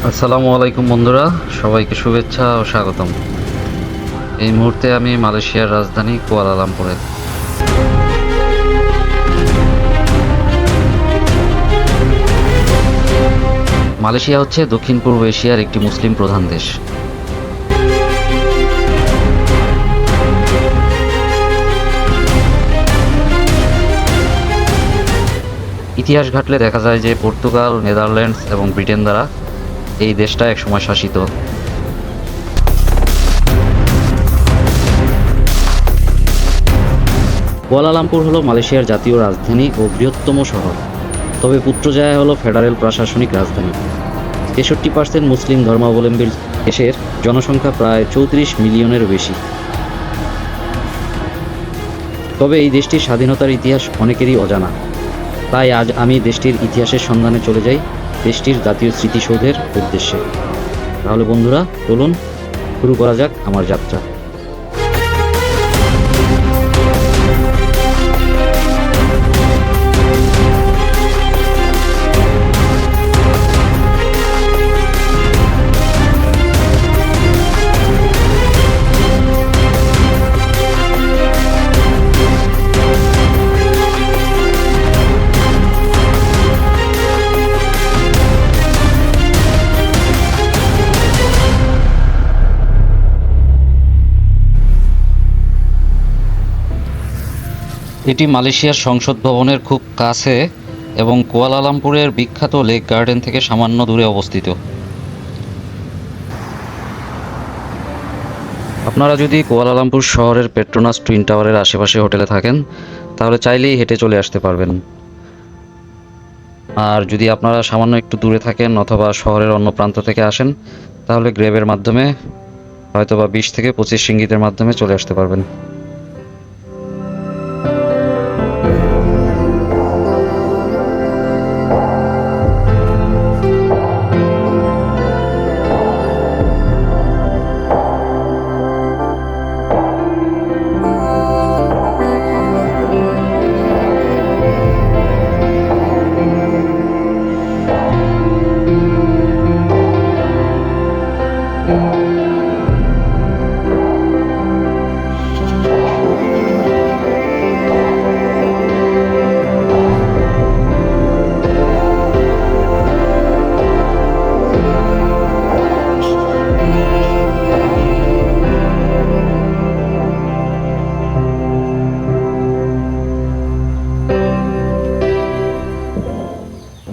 আসসালামু আলাইকুম বন্ধুরা, সবাইকে শুভেচ্ছা ও স্বাগতম। এই মুহূর্তে আমি মালয়েশিয়ার রাজধানী কুয়ালালামপুরে। মালয়েশিয়া হচ্ছে দক্ষিণ পূর্ব এশিয়ার একটি মুসলিম প্রধান দেশ। ইতিহাস ঘাটলে দেখা যায় যে পর্তুগাল, নেদারল্যান্ডস এবং ব্রিটেন দ্বারা এই দেশটা একসময় শাসিত। কুয়ালালামপুর হলো মালয়েশিয়ার জাতীয় রাজধানী ও বৃহত্তম শহর। তবে পুত্রজায়া হলো ফেডারেল প্রশাসনিক রাজধানী। 63% মুসলিম ধর্মাবলম্বীর দেশের জনসংখ্যা প্রায় 34 মিলিয়নেরও বেশি। তবে এই দেশটির স্বাধীনতার ইতিহাস অনেকেরই অজানা। তাই আজ আমি দেশটির ইতিহাসের সন্ধানে চলে যাই দেশটির জাতীয় স্মৃতিসৌধের উদ্দেশ্যে। তাহলে বন্ধুরা, চলুন শুরু করা যাক আমার যাত্রা। এটি মালয়েশিয়ার সংসদ ভবনের খুব কাছে এবং কুয়ালালামপুরের বিখ্যাত লেক গার্ডেন থেকে সামান্য দূরে অবস্থিত। আপনারা যদি কুয়ালালামপুর শহরের পেট্রোনাস টুইন টাওয়ারের আশেপাশে হোটেলে থাকেন তাহলে চাইলেই হেঁটে চলে আসতে পারবেন। আর যদি আপনারা সামান্য একটু দূরে থাকেন অথবা শহরের অন্য প্রান্ত থেকে আসেন তাহলে গ্রেবের মাধ্যমে হয়তোবা 20 থেকে 25 রিঙ্গিতের মাধ্যমে চলে আসতে পারবেন।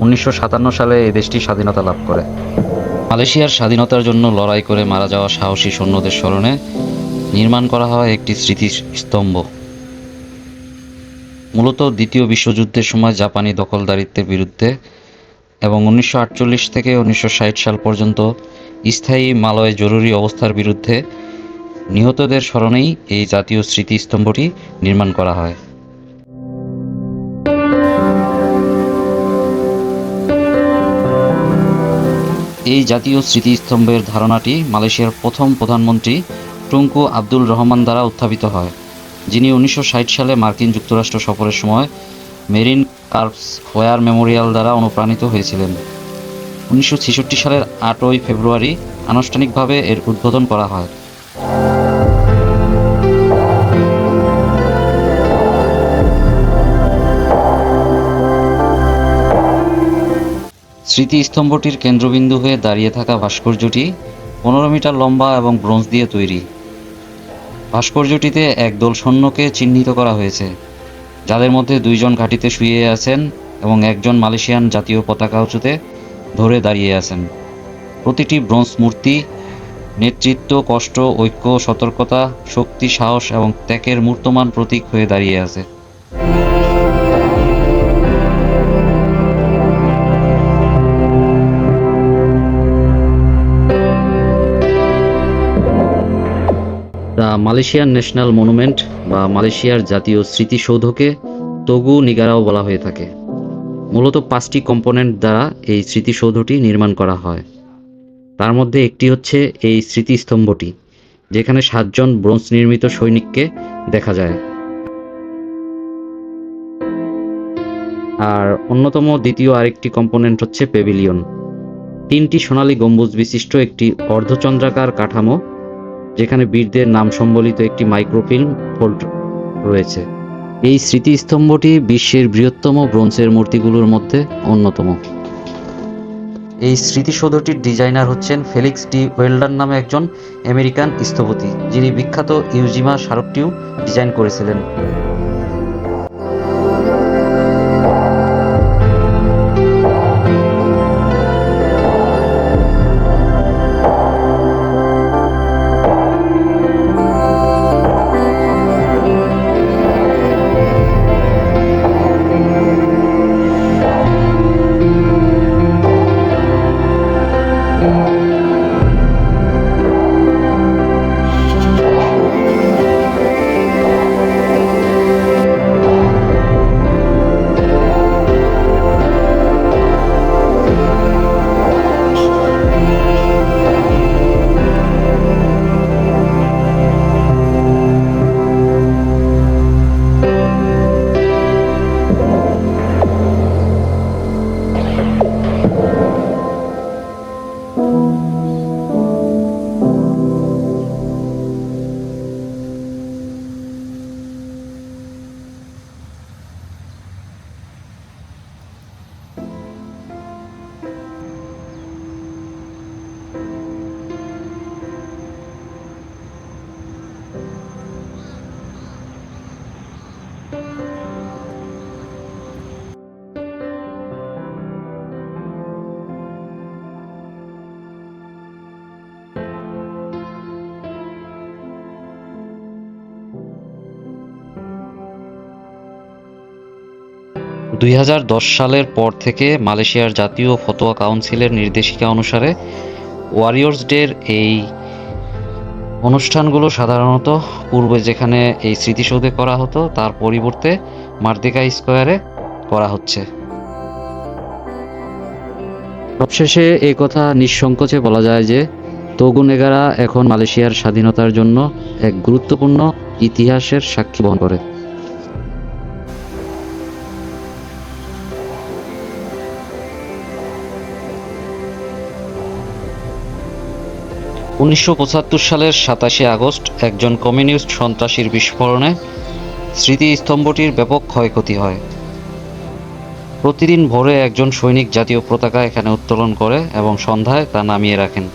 1957 সালে এই দেশটি স্বাধীনতা লাভ করে। মালয়েশিয়ার স্বাধীনতার জন্য লড়াই করে মারা যাওয়া সাহসী সৈন্যদের স্মরণে নির্মাণ করা হয় একটি স্মৃতিস্তম্ভ। মূলত দ্বিতীয় বিশ্বযুদ্ধের সময় জাপানি দখলদারিত্বের বিরুদ্ধে এবং 1948 থেকে 1960 সাল পর্যন্ত স্থায়ী মালয় জরুরি অবস্থার বিরুদ্ধে নিহতদের স্মরণেই এই জাতীয় স্মৃতিস্তম্ভটি নির্মাণ করা হয়। এই জাতীয় স্মৃতিস্তম্ভের ধারণাটি মালয়েশিয়ার প্রথম প্রধানমন্ত্রী টুংকু আব্দুল রহমান দ্বারা উত্থাপিত হয়, যিনি 1960 সালে মার্কিন যুক্তরাষ্ট্র সফরের সময় মেরিন কর্পস ওয়ার মেমোরিয়াল দ্বারা অনুপ্রাণিত হয়েছিলেন। 1966 সালের 8ই ফেব্রুয়ারি আনুষ্ঠানিকভাবে এর উদ্বোধন করা হয়। স্মৃতিস্তম্ভটির কেন্দ্রবিন্দু হয়ে দাঁড়িয়ে থাকা ভাস্কর্যটি 15 মিটার লম্বা এবং ব্রোঞ্জ দিয়ে তৈরি। ভাস্কর্যটিতে একদল সৈন্যকে চিহ্নিত করা হয়েছে, যাদের মধ্যে 2 জন ঘাঁটিতে শুয়ে আছেন এবং একজন মালয়েশিয়ান জাতীয় পতাকা উঁচুতে ধরে দাঁড়িয়ে আছেন। প্রতিটি ব্রোঞ্জ মূর্তি নেতৃত্ব, কষ্ট, ঐক্য, সতর্কতা, শক্তি, সাহস এবং ত্যাগের মূর্তমান প্রতীক হয়ে দাঁড়িয়ে আছে। মালয়েশিয়ার ন্যাশনাল মনুমেন্ট বা মালয়েশিয়ার জাতীয় স্মৃতিসৌধকে তগু নিগারাও বলা হয়ে থাকে। মূলত 5টি কম্পোনেন্ট দ্বারা এই স্মৃতিসৌধটি নির্মাণ করা হয়। তার মধ্যে একটি হচ্ছে এই স্মৃতিস্তম্ভটি, যেখানে 7 জন ব্রোঞ্জ নির্মিত সৈনিককে দেখা যায়। আর অন্যতম দ্বিতীয় আরেকটি কম্পোনেন্ট হচ্ছে প্যাভিলিয়ন। তিনটি সোনালী গম্বুজ বিশিষ্ট একটি অর্ধচন্দ্রাকার কাঠামো, যেখানে বীরদের নাম সম্বলিত একটি মাইক্রোফিল্ম ফোল্ড রয়েছে। এই স্মৃতিস্তম্ভটি বিশ্বের বৃহত্তম ব্রোঞ্জের মূর্তিগুলোর মধ্যে অন্যতম। এই স্মৃতিসৌধটির ডিজাইনার হচ্ছেন ফেলিক্স ডি ওয়েল্ডার নামে একজন আমেরিকান স্থপতি, যিনি বিখ্যাত ইউজিমা স্মারকটিও ডিজাইন করেছিলেন। দুই সালের পর থেকে মালয়েশিয়ার জাতীয় ফতোয়া কাউন্সিলের নির্দেশিকা অনুসারে ওয়ারিয়র্স ডের এই অনুষ্ঠানগুলো সাধারণত পূর্বে যেখানে এই স্মৃতিসৌধে করা হতো তার পরিবর্তে মার্দিকা স্কোয়ারে করা হচ্ছে। সবশেষে এই কথা নিঃসংকোচে বলা যায় যে তোগো নেগারা এখন মালয়েশিয়ার স্বাধীনতার জন্য এক গুরুত্বপূর্ণ ইতিহাসের সাক্ষী বহন করে। 1975 সালের 27শে আগস্ট একজন কমিউনিস্ট সন্ত্রাসীর বিস্ফোরণে স্মৃতিস্তম্ভটির ব্যাপক ক্ষয়ক্ষতি হয়। প্রতিদিন ভোরে একজন সৈনিক জাতীয় পতাকা এখানে উত্তোলন করে এবং সন্ধ্যায় তা নামিয়ে রাখেন।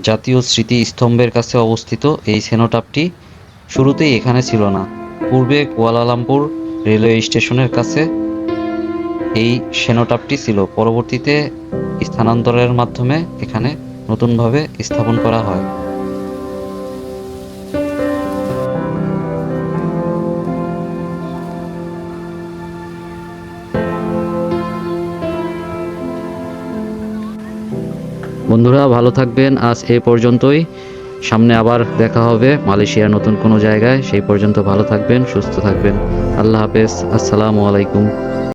জাতীয় স্মৃতিস্তম্ভের কাছে অবস্থিত এই সেনোটাপটি শুরুতেই এখানে ছিল না। পূর্বে কুয়ালালামপুর রেলওয়ে স্টেশনের কাছে এই সেনোটাপটি ছিল, পরবর্তীতে স্থানান্তরের মাধ্যমে এখানে নতুনভাবে স্থাপন করা হয়। বন্ধুরা ভালো থাকবেন, আজ এই পর্যন্তই। সামনে আবার দেখা হবে মালয়েশিয়ার নতুন কোনো জায়গায়। সেই পর্যন্ত ভালো থাকবেন, সুস্থ থাকবেন। আল্লাহ হাফেজ, আসসালামু আলাইকুম।